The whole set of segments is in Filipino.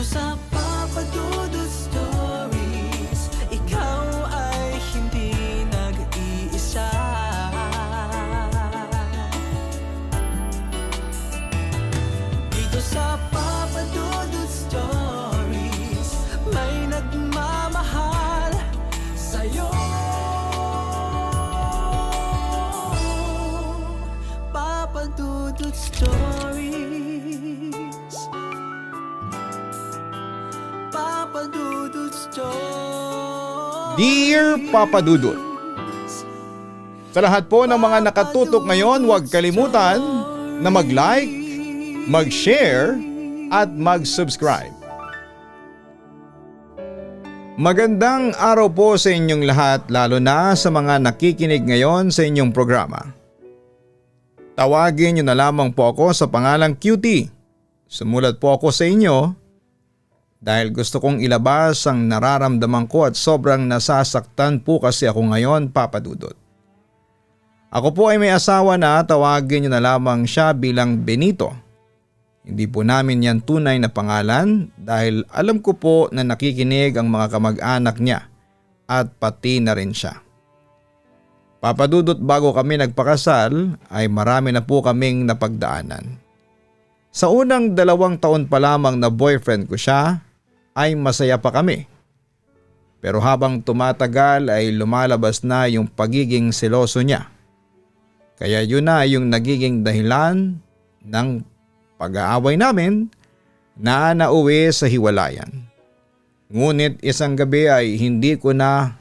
sa Papa Dudut Stories, ikaw ay hindi nag-iisa. Dito sa Papa Dudut Stories, may nagmamahal sa'yo. Papa Dudut Stories, Papa Dudut Stories. Dear Papa Dudut, sa lahat po ng mga nakatutok ngayon, huwag kalimutan na mag-like, mag-share at mag-subscribe. Magandang araw po sa inyong lahat, lalo na sa mga nakikinig ngayon sa inyong programa. Tawagin niyo na lamang po ako sa pangalang Cutie. Sumulat po ako sa inyo dahil gusto kong ilabas ang nararamdaman ko at sobrang nasasaktan po kasi ako ngayon, Papa Dudut. Ako po ay may asawa na, tawagin niyo na lamang siya bilang Benito. Hindi po namin yan tunay na pangalan dahil alam ko po na nakikinig ang mga kamag-anak niya at pati na rin siya. Papa Dudut, bago kami nagpakasal ay marami na po kaming napagdaanan. Sa unang 2 taon pa lamang na boyfriend ko siya ay masaya pa kami. Pero habang tumatagal ay lumalabas na yung pagiging seloso niya. Kaya yun na yung nagiging dahilan ng pag-aaway namin na nauwi sa hiwalayan. Ngunit isang gabi ay hindi ko na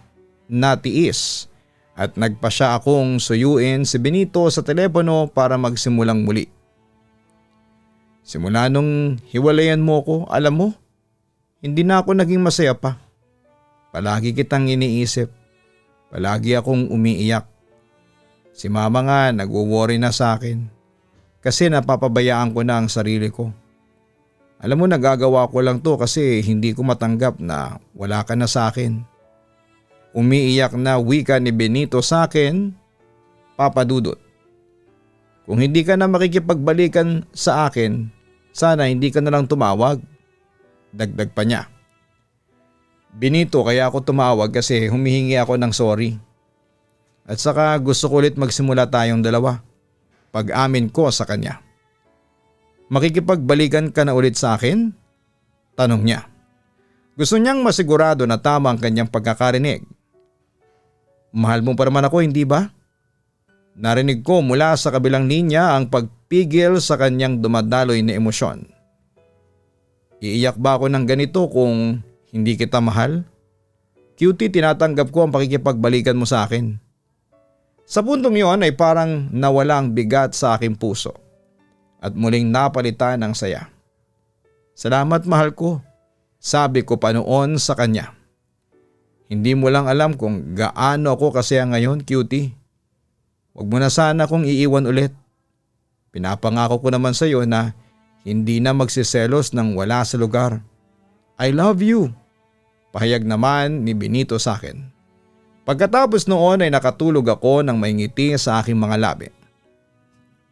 natiis at nagpasya akong suyuin si Benito sa telepono para magsimulang muli. Simula nung hiwalayan mo ko, alam mo, hindi na ako naging masaya pa. Palagi kitang iniisip. Palagi akong umiiyak. Si mama nga nagwo-worry na sa akin. Kasi napapabayaan ko na ang sarili ko. Alam mo, nagagawa ko lang to kasi hindi ko matanggap na wala ka na sa akin. Umiiyak na wika ni Benito sa akin, Papa Dudut. Kung hindi ka na makikipagbalikan sa akin, sana hindi ka na lang tumawag. Dagdag pa niya. Benito, kaya ako tumawag kasi humihingi ako ng sorry. At saka gusto ko ulit magsimula tayong dalawa. Pag-amin ko sa kanya. Makikipagbalikan ka na ulit sa akin? Tanong niya. Gusto niyang masigurado na tama ang kanyang pagkakarinig. Mahal mo pa naman ako, hindi ba? Narinig ko mula sa kabilang linya ang pagpigil sa kanyang dumadaloy na emosyon. Iiyak ba ako ng ganito kung hindi kita mahal? Cutie, tinatanggap ko ang pakikipagbalikan mo sa akin. Sa puntong yon ay parang nawala ang bigat sa aking puso at muling napalitan ng saya. Salamat, mahal ko, sabi ko pa noon sa kanya. Hindi mo lang alam kung gaano ako kasaya ngayon, Cutie. Huwag mo na sana akong iiwan ulit. Pinapangako ko naman sa iyo na hindi na magsiselos nang wala sa lugar. I love you. Pahayag naman ni Benito sa akin. Pagkatapos noon ay nakatulog ako ng may ngiti sa aking mga labi.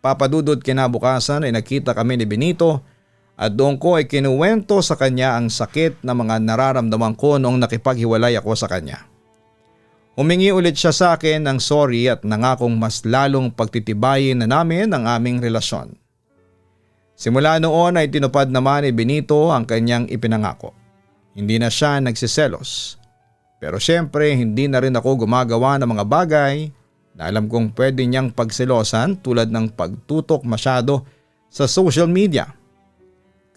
Papa Dudut, kinabukasan ay nakita kami ni Benito at doon ko ay kinuwento sa kanya ang sakit na mga nararamdaman ko noong nakipaghiwalay ako sa kanya. Humingi ulit siya sa akin ng sorry at nangakong mas lalong pagtitibayin na namin ang aming relasyon. Simula noon ay tinupad naman ni Benito ang kanyang ipinangako. Hindi na siya nagsiselos. Pero syempre hindi na rin ako gumagawa ng mga bagay na alam kong pwede niyang pagselosan tulad ng pagtutok masyado sa social media.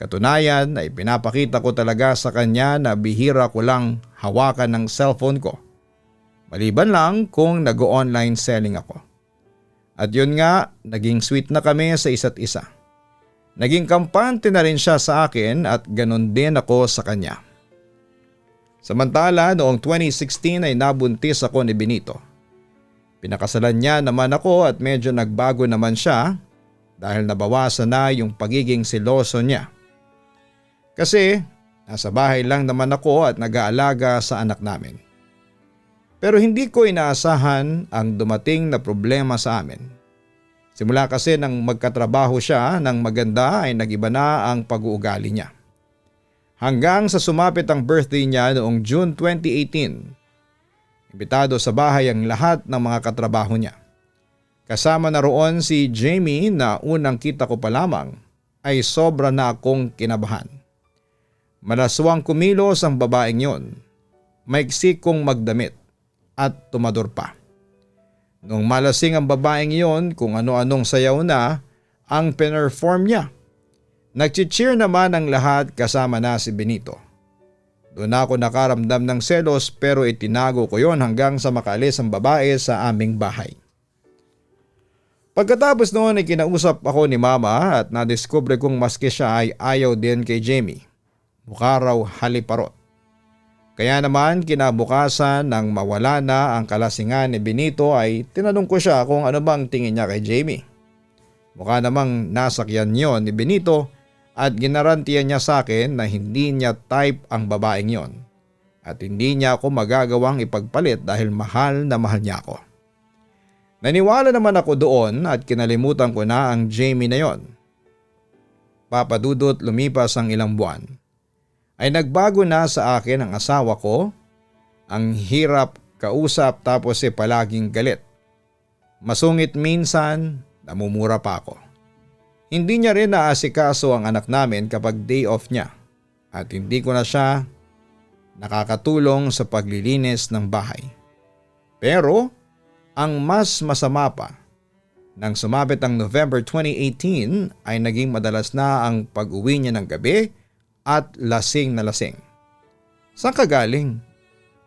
Katunayan ay pinapakita ko talaga sa kanya na bihira ko lang hawakan ng cellphone ko. Maliban lang kung nag-online selling ako. At yun nga, naging sweet na kami sa isa't isa. Naging kampante na rin siya sa akin at ganun din ako sa kanya. Samantala, noong 2016 ay nabuntis ako ni Benito. Pinakasalan niya naman ako at medyo nagbago naman siya dahil nabawasan na yung pagiging seloso niya. Kasi nasa bahay lang naman ako at nag-aalaga sa anak namin. Pero hindi ko inaasahan ang dumating na problema sa amin. Simula kasi nang magkatrabaho siya ng maganda ay nagiba na ang pag-uugali niya. Hanggang sa sumapit ang birthday niya noong June 2018. Imbitado sa bahay ang lahat ng mga katrabaho niya. Kasama na roon si Jamie na unang kita ko pa lamang ay sobra na akong kinabahan. Malaswang kumilos ang babaeng yon. Maiksi kong magdamit at tumador pa. Nung malasing ang babaeng yon, kung ano-anong sayaw na ang pinerform niya. Nag-cheer naman ang lahat kasama na si Benito. Doon ako nakaramdam ng selos pero itinago ko yon hanggang sa makaalis ang babae sa aming bahay. Pagkatapos noon ay kinausap ako ni Mama at nadiskubre kong maski siya ay ayaw din kay Jamie. Mukha raw haliparot. Kaya naman kinabukasan nang mawala na ang kalasingan ni Benito ay tinanong ko siya kung ano bang tingin niya kay Jamie. Mukha namang nasakyan yon ni Benito at ginarantiya niya sa akin na hindi niya type ang babaeng yon at hindi niya ako magagawang ipagpalit dahil mahal na mahal niya ako. Naniwala naman ako doon at kinalimutan ko na ang Jamie na yon. Papadudot lumipas ang ilang buwan. Ay nagbago na sa akin ang asawa ko. Ang hirap kausap tapos palaging galit. Masungit minsan, namumura pa ako. Hindi niya rin naasikaso ang anak namin kapag day off niya at hindi ko na siya nakakatulong sa paglilinis ng bahay. Pero ang mas masama pa, nang sumapit ang November 2018 ay naging madalas na ang pag-uwi niya ng gabi at lasing na lasing. Saan ka galing?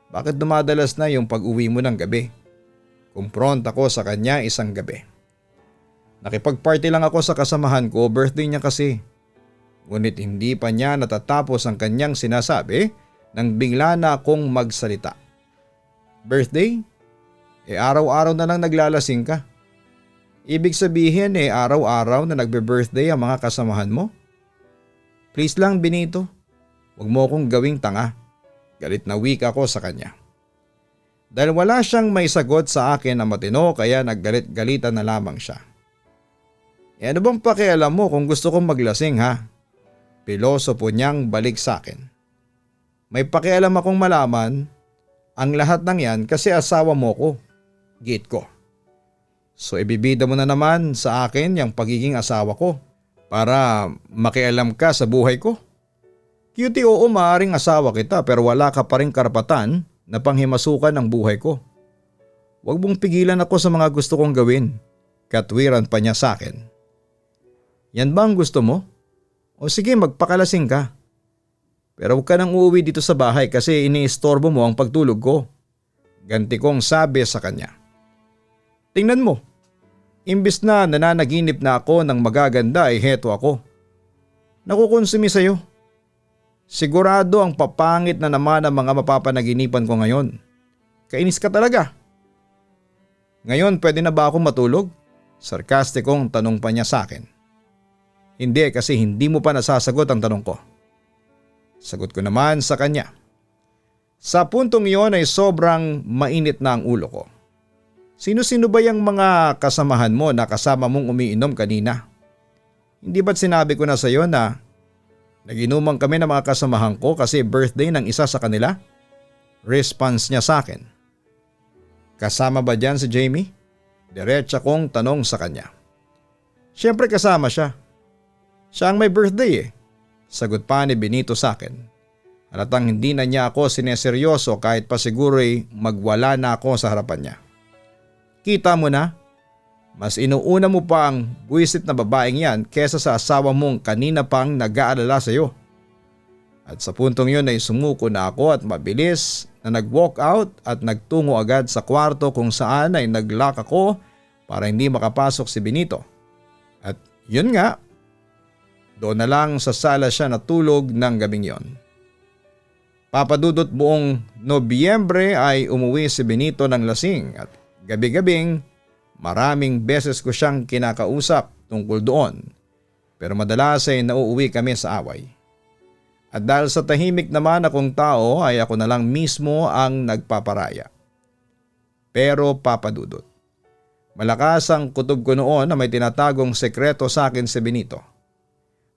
Bakit dumadalas na yung pag-uwi mo ng gabi? Kumpront ako sa kanya isang gabi. Nakipag-party lang ako sa kasamahan ko, birthday niya kasi. Ngunit hindi pa niya natatapos ang kanyang sinasabi nang bigla na akong magsalita. Birthday? Araw-araw na lang naglalasing ka. Ibig sabihin araw-araw na nagbe-birthday ang mga kasamahan mo? Please lang Benito, huwag mo akong gawing tanga. Galit na weak ako sa kanya. Dahil wala siyang may sagot sa akin na matino kaya naggalit-galitan na lamang siya. Ano bang pakialam mo kung gusto kong maglasing ha? Pilosopo niyang balik sa akin. May pakialam akong malaman ang lahat ng yan kasi asawa mo ko. Gate ko. So ibibida mo na naman sa akin yung pagiging asawa ko para makialam ka sa buhay ko. Cutie, oo, maaaring asawa kita pero wala ka pa rin karapatan na panghimasukan ang buhay ko. Huwag mong pigilan ako sa mga gusto kong gawin. Katwiran pa niya sa akin. Yan ba ang gusto mo? O sige, magpakalasing ka. Pero huwag ka nang uuwi dito sa bahay kasi iniistorbo mo ang pagtulog ko. Ganti kong sabi sa kanya. Tingnan mo. Imbis na nananaginip na ako ng magaganda ay heto ako. Nakukonsumi sa'yo. Sigurado ang papangit na naman ang mga mapapanaginipan ko ngayon. Kainis ka talaga. Ngayon pwede na ba akong matulog? Sarkastikong tanong pa niya sa akin. Hindi kasi hindi mo pa nasasagot ang tanong ko. Sagot ko naman sa kanya. Sa puntong iyon ay sobrang mainit na ang ulo ko. Sino-sino ba yung mga kasamahan mo na kasama mong umiinom kanina? Hindi ba't sinabi ko na sa iyo na nag-inuman kami ng mga kasamahan ko kasi birthday ng isa sa kanila? Response niya sa akin. Kasama ba dyan si Jamie? Diretsa kong tanong sa kanya. Siyempre kasama siya. Siya ang may birthday Sagot pa ni Benito sa akin. Halatang hindi na niya ako sineseryoso kahit pa siguro'y magwala na ako sa harapan niya. Kita mo na, mas inuuna mo pa ang buwisit na babaeng yan kesa sa asawa mong kanina pang nag-aalala sa iyo. At sa puntong yun ay sumuko na ako at mabilis na nag-walk out at nagtungo agad sa kwarto kung saan ay nag-lock ako para hindi makapasok si Benito. At yun nga, doon na lang sa sala siya natulog ng gabing yon. Papadudot buong Nobyembre ay umuwi si Benito ng lasing at gabi-gabing maraming beses ko siyang kinakausap tungkol doon pero madalas ay nauuwi kami sa away. At dahil sa tahimik naman akong tao ay ako na lang mismo ang nagpaparaya. Pero papadudot, malakas ang kutob ko noon na may tinatagong sekreto sa akin si Benito.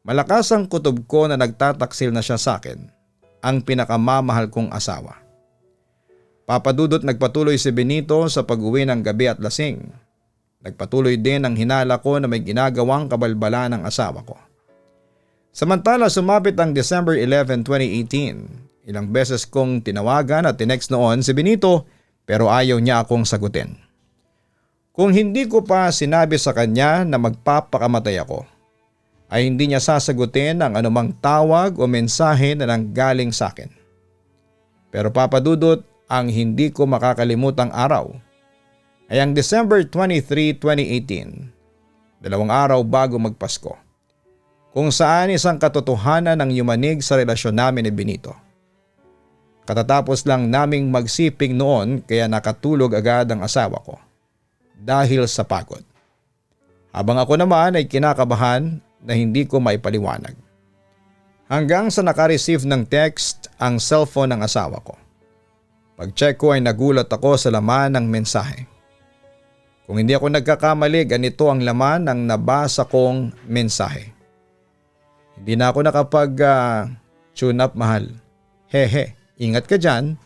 Malakas ang kutob ko na nagtataksil na siya sa akin. ang pinakamamahal kong asawa. Papa Dudut, nagpatuloy si Benito sa pag-uwi ng gabi at lasing. Nagpatuloy din ang hinala ko na may ginagawang kabalbala ng asawa ko. Samantala sumapit ang December 11, 2018. Ilang beses kong tinawagan at tinext noon si Benito pero ayaw niya akong sagutin. Kung hindi ko pa sinabi sa kanya na magpapakamatay ako, ay hindi niya sasagutin ang anumang tawag o mensahe na nanggaling sa akin. Pero Papa Dudut, ang hindi ko makakalimutang araw ay ang December 23, 2018, 2 araw bago magpasko, kung saan isang katotohanan ang yumanig sa relasyon namin ni Benito. Katatapos lang naming magsiping noon kaya nakatulog agad ang asawa ko dahil sa pagod. Habang ako naman ay kinakabahan na hindi ko maipaliwanag. Hanggang sa nakareceive ng text ang cellphone ng asawa ko. Pag-check ko ay nagulat ako sa laman ng mensahe. Kung hindi ako nagkakamali, ganito ang laman ng nabasa kong mensahe. Hindi na ako nakapag-tune up, mahal. Hehe, ingat ka dyan.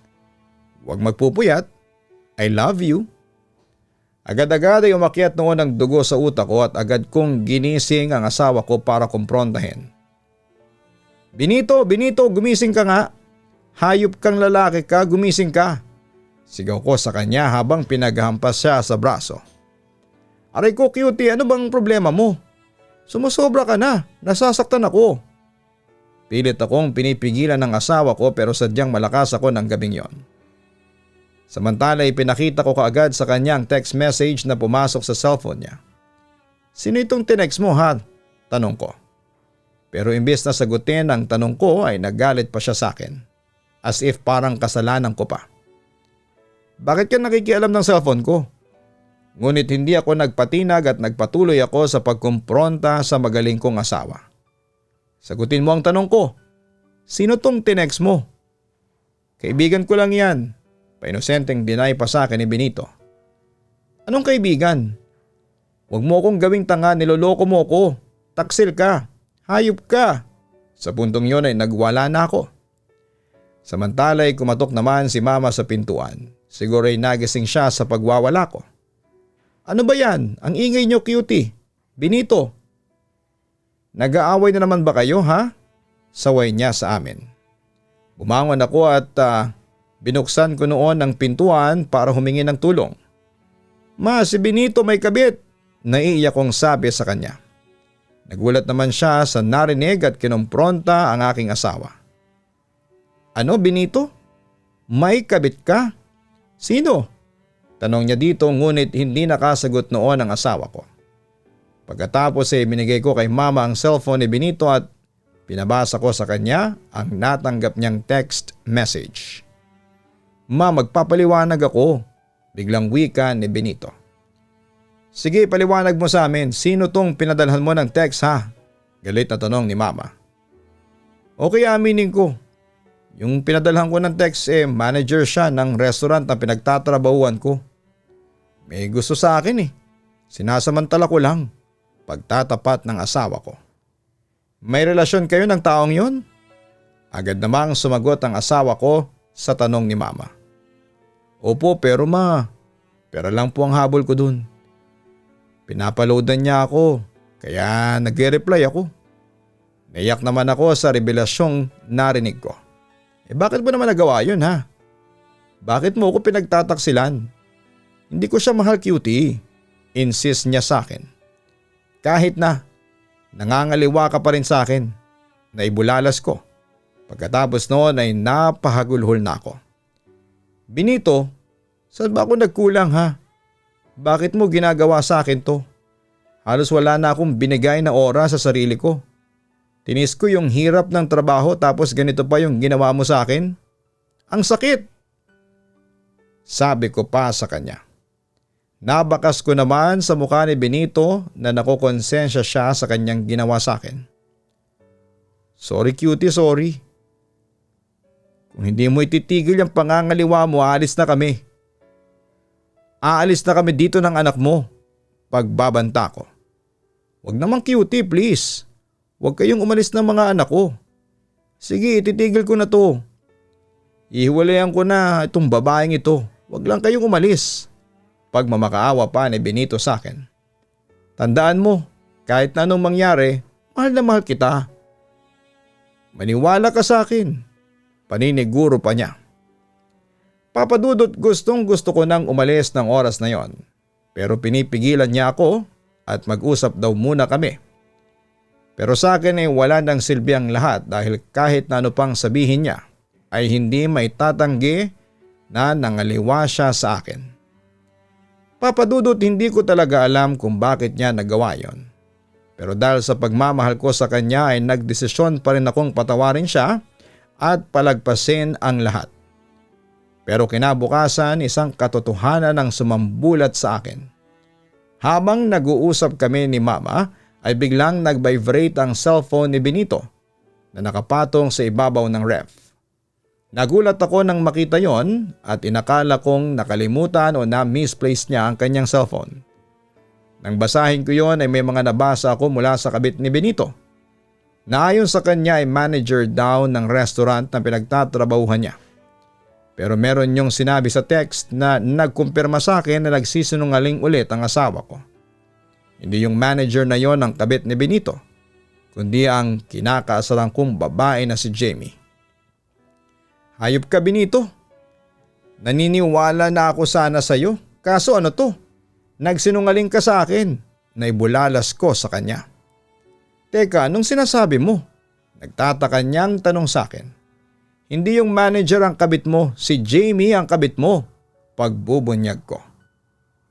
Huwag magpupuyat. I love you. Agad-agad ay umakyat noon ang dugo sa utak ko at agad kong ginising ang asawa ko para kumprontahin. Benito, gumising ka nga. Hayop kang lalaki ka, gumising ka. Sigaw ko sa kanya habang pinaghampas siya sa braso. Aray ko, cutie, ano bang problema mo? Sumusobra ka na, nasasaktan ako. Pilit akong pinipigilan ng asawa ko pero sadyang malakas ako ng gabing yon. Samantala ipinakita ko kaagad sa kanya ang text message na pumasok sa cellphone niya. Sino itong tinext mo, ha? Tanong ko. Pero imbes na sagutin ang tanong ko ay nagalit pa siya sa akin. As if parang kasalanan ko pa. Bakit ka nakikialam ng cellphone ko? Ngunit hindi ako nagpatinag at nagpatuloy ako sa pagkumpronta sa magaling kong asawa. Sagutin mo ang tanong ko. Sino tong tinext mo? Kaibigan ko lang yan. Painosenteng deny pa sa akin ni Benito. Anong kaibigan? Huwag mo akong gawing tanga, niloloko mo ako. Taksil ka. Hayop ka. Sa puntong yon ay nagwala na ako. Samantala ay kumatok naman si Mama sa pintuan. Siguro ay nagising siya sa pagwawala ko. Ano ba yan? Ang ingay niyo, cutie. Benito. Nag-aaway na naman ba kayo, ha? Saway niya sa amin. Bumangon ako at binuksan ko noon ang pintuan para humingi ng tulong. Ma, si Benito may kabit. Naiiyak kong sabi sa kanya. Nagulat naman siya sa narinig at kinumpronta ang aking asawa. Ano, Benito? May kabit ka? Sino? Tanong niya dito ngunit hindi nakasagot noon ang asawa ko. Pagkatapos ay binigay ko kay Mama ang cellphone ni Benito at pinabasa ko sa kanya ang natanggap niyang text message. Ma, magpapaliwanag ako. Biglang wika ni Benito. Sige, paliwanag mo sa amin. Sino tong pinadalhan mo ng text, ha? Galit na tanong ni Mama. Okay, aminin ko. Yung pinadalhan ko ng text manager siya ng restaurant na pinagtatrabahuan ko. May gusto sa akin Sinasamantala ko lang. Pagtatapat ng asawa ko. May relasyon kayo ng taong yun? Agad namang sumagot ang asawa ko sa tanong ni Mama. Opo, pero ma, pera lang po ang habol ko dun. Pinapaloadan niya ako, kaya nag-reply ako. Naiyak naman ako sa revelasyong narinig ko. Bakit mo naman nagawa yun, ha? Bakit mo ako pinagtataksilan? Hindi ko siya mahal, cutie. Insist niya sa akin. Kahit na, nangangaliwa ka pa rin sa akin. Naibulalas ko. Pagkatapos noon ay napahagulhol na ako. Benito, saan ba ako nagkulang, ha? Bakit mo ginagawa sa akin to? Halos wala na akong binigay na oras sa sarili ko. Tinis ko yung hirap ng trabaho tapos ganito pa yung ginawa mo sa akin? Ang sakit! Sabi ko pa sa kanya. Nabakas ko naman sa mukha ni Benito na nakukonsensya siya sa kanyang ginawa sa akin. Sorry, cutie, sorry. Kung hindi mo ititigil yung pangangaliwa mo, aalis na kami. Aalis na kami dito ng anak mo. Pagbabanta ko. Huwag naman, cutie, please. Huwag kayong umalis ng mga anak ko. Sige, ititigil ko na to. Ihiwalayan ko na itong babaeng ito. Huwag lang kayong umalis. Pagmamakaawa pa ni Benito sa akin. Tandaan mo, kahit na anong mangyari, mahal na mahal kita. Maniwala ka sa akin. Paniniguro pa niya. Papa Dudut, gustong gusto ko nang umalis ng oras na yon. Pero pinipigilan niya ako at mag-usap daw muna kami. Pero sa akin ay wala nang silbi ang lahat dahil kahit na ano pang sabihin niya ay hindi maitatanggi na nangaliwa siya sa akin. Papa Dudut, hindi ko talaga alam kung bakit niya nagawa yon. Pero dahil sa pagmamahal ko sa kanya ay nagdesisyon pa rin akong patawarin siya at palagpasin ang lahat. Pero kinabukasan isang katotohanan ang sumambulat sa akin. Habang nag-uusap kami ni Mama ay biglang nag-vibrate ang cellphone ni Benito na nakapatong sa ibabaw ng ref. Nagulat ako nang makita yon at inakala kong nakalimutan o na-misplace niya ang kanyang cellphone. Nang basahin ko yon ay may mga nabasa ako mula sa kabit ni Benito na ayon sa kanya ay manager daw ng restaurant na pinagtatrabahuhan niya. Pero meron niyong sinabi sa text na nagkumpirma sa akin na nagsisinungaling ulit ang asawa ko. Hindi yung manager na yon ang kabit ni Benito, kundi ang kinakaasalan kong babae na si Jamie. Hayop ka, Benito. Naniniwala na ako sana sa iyo, kaso ano to? Nagsinungaling ka sa akin, naibulalas ko sa kanya. Teka, anong sinasabi mo? Nagtataka niyang tanong sa akin. Hindi yung manager ang kabit mo, si Jamie ang kabit mo. Pagbubunyag ko.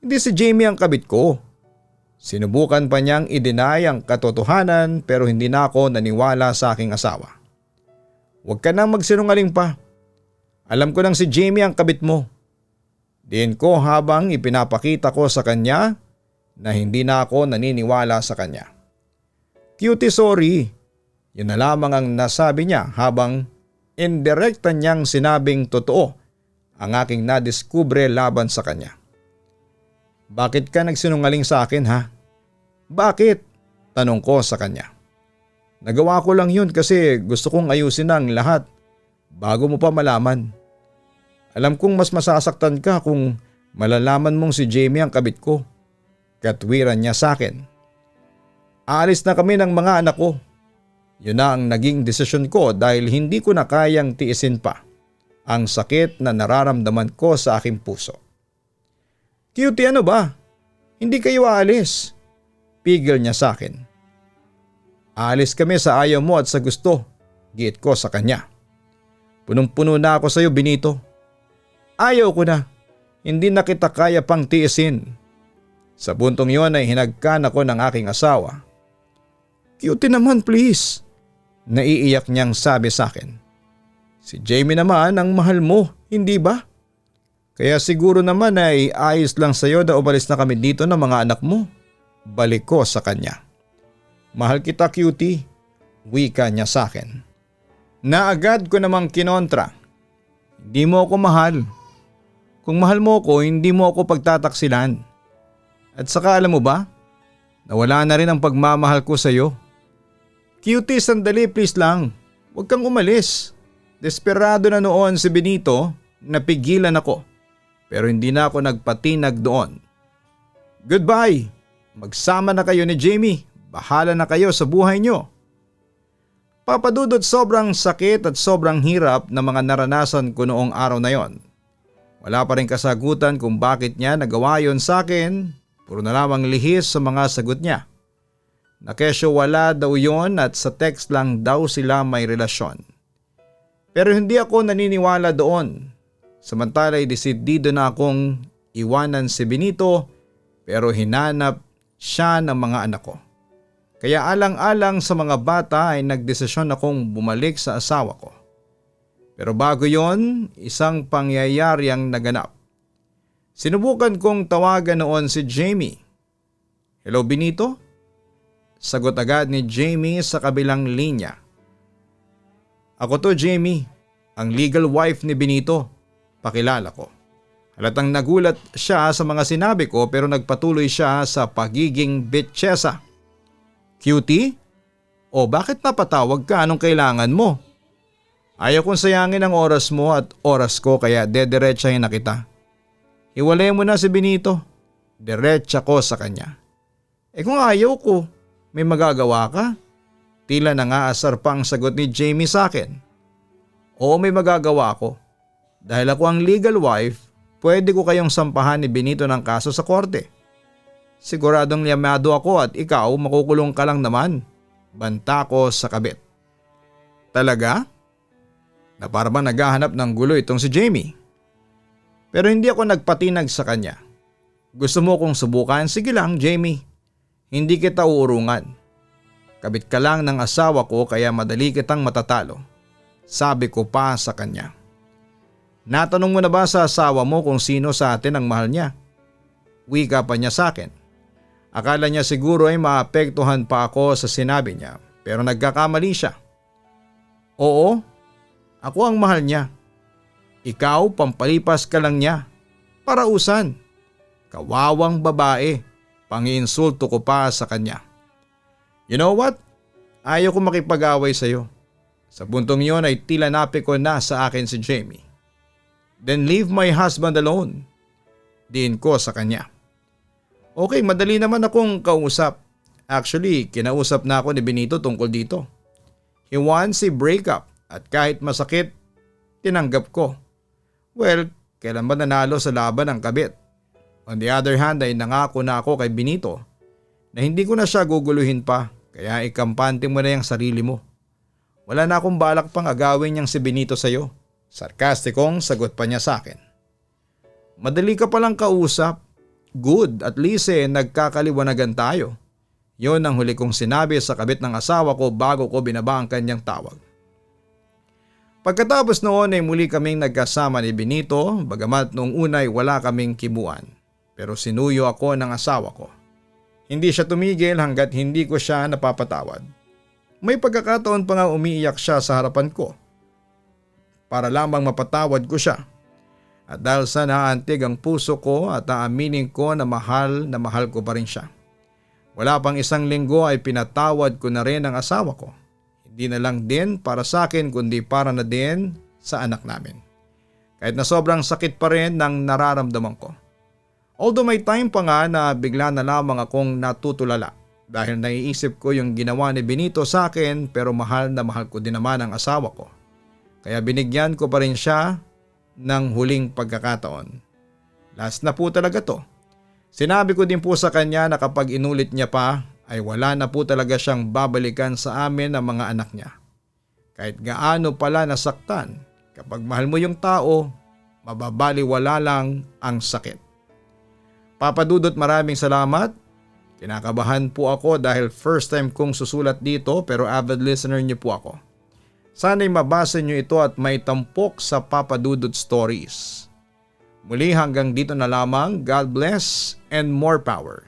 Hindi si Jamie ang kabit ko. Sinubukan pa niyang i-deny ang katotohanan pero hindi na ako naniwala sa aking asawa. Huwag ka nang magsinungaling pa. Alam ko nang si Jamie ang kabit mo. Diin ko habang ipinapakita ko sa kanya na hindi na ako naniniwala sa kanya. Cutie, sorry. Yun na lamang ang nasabi niya habang indirekta niyang sinabing totoo ang aking nadiskubre laban sa kanya. Bakit ka nagsinungaling sa akin, ha? Bakit? Tanong ko sa kanya. Nagawa ko lang yun kasi gusto kong ayusin ang lahat bago mo pa malaman. Alam kong mas masasaktan ka kung malalaman mong si Jamie ang kabit ko. Katwiran niya sa akin. Aalis na kami ng mga anak ko. Yun na ang naging desisyon ko dahil hindi ko na kayang tiisin pa ang sakit na nararamdaman ko sa aking puso. Cutie, ano ba? Hindi kayo aalis. Pigil niya sa akin. Aalis kami sa ayaw mo at sa gusto. Giit ko sa kanya. Punong-puno na ako sa iyo, Benito. Ayaw ko na. Hindi na kita kaya pang tiisin. Sa puntong yon ay hinagkan ako ng aking asawa. Cutie naman, please. Naiiyak niyang sabi sa akin. Si Jamie naman ang mahal mo, hindi ba? Kaya siguro naman ay ayos lang sa iyo na umalis na kami dito ng mga anak mo. Balik ko sa kanya. Mahal kita, Cutie. Wika niya sa akin. Naagad ko namang kinontra. Hindi mo ako mahal. Kung mahal mo ako, hindi mo ako pagtataksilan. At saka alam mo ba? Nawala na rin ang pagmamahal ko sa iyo. Cutie, sandali please lang. Huwag kang umalis. Desperado na noon si Benito, napigilan ako. Pero hindi na ako nagpatinag doon. Goodbye. Magsama na kayo ni Jamie. Bahala na kayo sa buhay niyo. Papa Dudut, sobrang sakit at sobrang hirap na mga naranasan ko noong araw na yon. Wala pa rin kasagutan kung bakit niya nagawa yon sa akin. Puro na lamang lihis sa mga sagot niya. Na kesyo wala daw yon at sa text lang daw sila may relasyon. Pero hindi ako naniniwala doon. Samantala ay desidido na akong iwanan si Benito pero hinanap siya ng mga anak ko. Kaya alang-alang sa mga bata ay nagdesisyon akong bumalik sa asawa ko. Pero bago yon, isang pangyayari ang naganap. Sinubukan kong tawagan noon si Jamie. Hello, Benito? Sagot agad ni Jamie sa kabilang linya. Ako to, Jamie, ang legal wife ni Benito. Pakilala ko. Halatang nagulat siya sa mga sinabi ko pero nagpatuloy siya sa pagiging bitchesa. Cutie? O bakit napatawag ka? Anong kailangan mo? Ayaw kong sayangin ang oras mo at oras ko kaya dediretsahin na kita. Hiwalay mo na si Benito. Diretsa ko sa kanya. Kung ayaw ko, may magagawa ka? Tila nangaasar pa ang sagot ni Jamie sa akin. Oo, may magagawa ako. Dahil ako ang legal wife, pwede ko kayong sampahan ni Benito ng kaso sa korte. Siguradong liyamado ako at ikaw makukulong ka lang naman. Banta ko sa kabit. Talaga? Na para bang naghahanap ng gulo itong si Jamie. Pero hindi ako nagpatinag sa kanya. Gusto mo kong subukan? Sige lang, Jamie. Hindi kita uurungan. Kabit ka lang ng asawa ko kaya madali kitang matatalo. Sabi ko pa sa kanya. Natanong mo na ba sa asawa mo kung sino sa atin ang mahal niya? Wika pa niya sa akin. Akala niya siguro ay maapektuhan pa ako sa sinabi niya pero nagkakamali siya. Oo, ako ang mahal niya. Ikaw pampalipas ka lang niya. Parausan. Kawawang babae. Pangiinsulto ko pa sa kanya. You know what? Ayaw ko makipag-away sa iyo. Sa puntong yon ay tila napiko na sa akin si Jamie. Then leave my husband alone. Diin ko sa kanya. Okay, madali naman akong kausap. Actually, kinausap na ako ni Benito tungkol dito. He wants a breakup at kahit masakit, tinanggap ko. Well, kailan ba nanalo sa laban ang kabit? On the other hand ay nangako na ako kay Benito na hindi ko na siya guguluhin pa kaya ikampante mo na yung sarili mo. Wala na akong balak pang agawin niyang si Benito sa'yo. Sarkastikong sagot pa niya sa akin. Madali ka palang kausap. Good, at least nagkakaliwanagan tayo. Yon ang huli kong sinabi sa kabit ng asawa ko bago ko binaba ang kanyang tawag. Pagkatapos noon ay muli kaming nagkasama ni Benito bagamat noong una ay wala kaming kibuan. Pero sinuyo ako ng asawa ko. Hindi siya tumigil hanggat hindi ko siya napapatawad. May pagkakataon pa nga umiiyak siya sa harapan ko. Para lamang mapatawad ko siya. At dahil sa naantig ang puso ko at aaminin ko na mahal ko pa rin siya. Wala pang isang linggo ay pinatawad ko na rin ang asawa ko. Hindi na lang din para sa akin kundi para na din sa anak namin. Kahit na sobrang sakit pa rin ng nararamdaman ko. Although may time pa nga na bigla na lamang akong natutulala dahil naiisip ko yung ginawa ni Benito sa akin pero mahal na mahal ko din naman ang asawa ko. Kaya binigyan ko pa rin siya ng huling pagkakataon. Last na po talaga to. Sinabi ko din po sa kanya na kapag inulit niya pa ay wala na po talaga siyang babalikan sa amin ang mga anak niya. Kahit gaano pala nasaktan, kapag mahal mo yung tao, mababaliwala lang ang sakit. Papa Dudut, maraming salamat. Kinakabahan po ako dahil first time kong susulat dito pero avid listener niyo po ako. Sana'y mabasa niyo ito at may tampok sa Papa Dudut Stories. Muli hanggang dito na lamang. God bless and more power.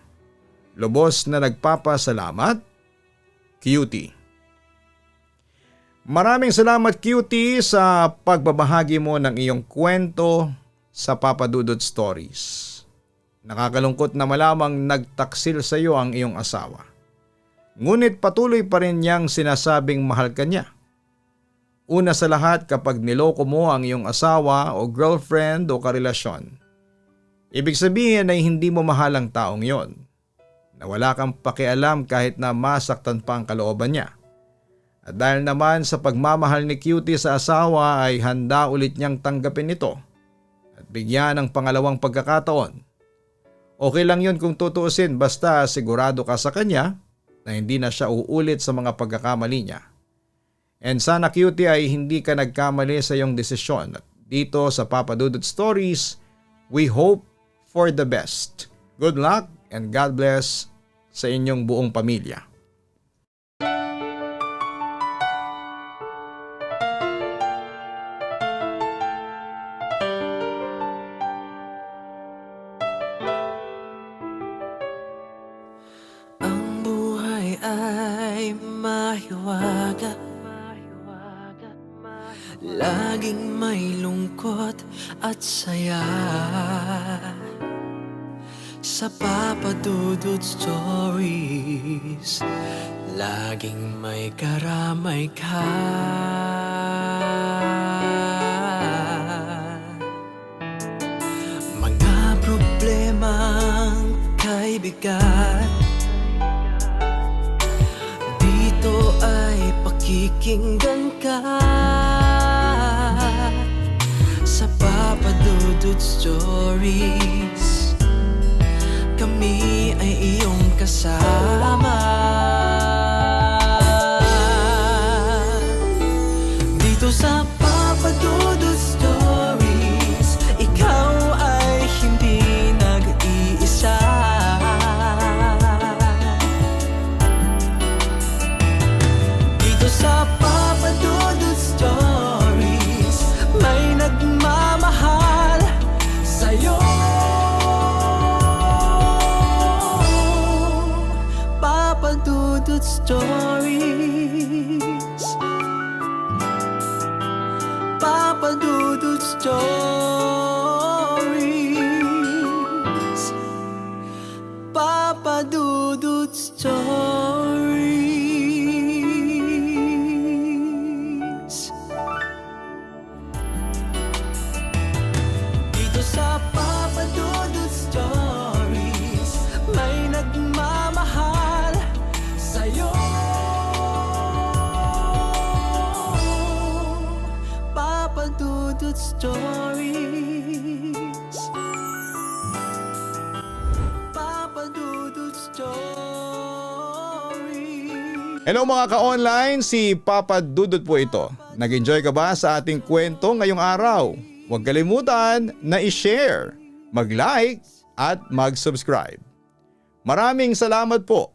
Lubos na nagpapasalamat, Cutie. Maraming salamat, Cutie, sa pagbabahagi mo ng iyong kwento sa Papa Dudut Stories. Nakakalungkot na malamang nagtaksil sa iyo ang iyong asawa. Ngunit patuloy pa rin niyang sinasabing mahal ka niya. Una sa lahat, kapag niloko mo ang iyong asawa o girlfriend o karelasyon, ibig sabihin ay hindi mo mahal ang taong yon. Na wala kang pakialam kahit na masaktan pa ang kalooban niya. At dahil naman sa pagmamahal ni Cutie sa asawa ay handa ulit niyang tanggapin ito at bigyan ng pangalawang pagkakataon. Okay lang yun kung tutuusin basta sigurado ka sa kanya na hindi na siya uulit sa mga pagkakamali niya. And sana, Cutie, ay hindi ka nagkamali sa iyong desisyon. At dito sa Papa Dudut Stories, we hope for the best. Good luck and God bless sa inyong buong pamilya. Ang buhay ay mahiwaga, laging may lungkot at saya. Sa Papa Dudut Stories, laging may karamay ka. bigat. Dito ay pakikinggan ka sa Papa Dudut Stories. Kami ay iyong kasama. Dito sa Papa Dudut Stories, ikaw ay hindi nag-iisa. Dito sa Papa Dudut Stories, may nagmamahal sa'yo. Papa Dudut Stories, Papa Dudut Stories, Papa Dudut Stories. Dito sa Papa Dudut Stories, may nagmamahal sa'yo. Papa Dudut Stories, Papa Dudut Stories. Hello mga ka-online, si Papa Dudut po ito. Nag-enjoy ka ba sa ating kwento ngayong araw? Huwag kalimutan na i-share, mag-like at mag-subscribe. Maraming salamat po.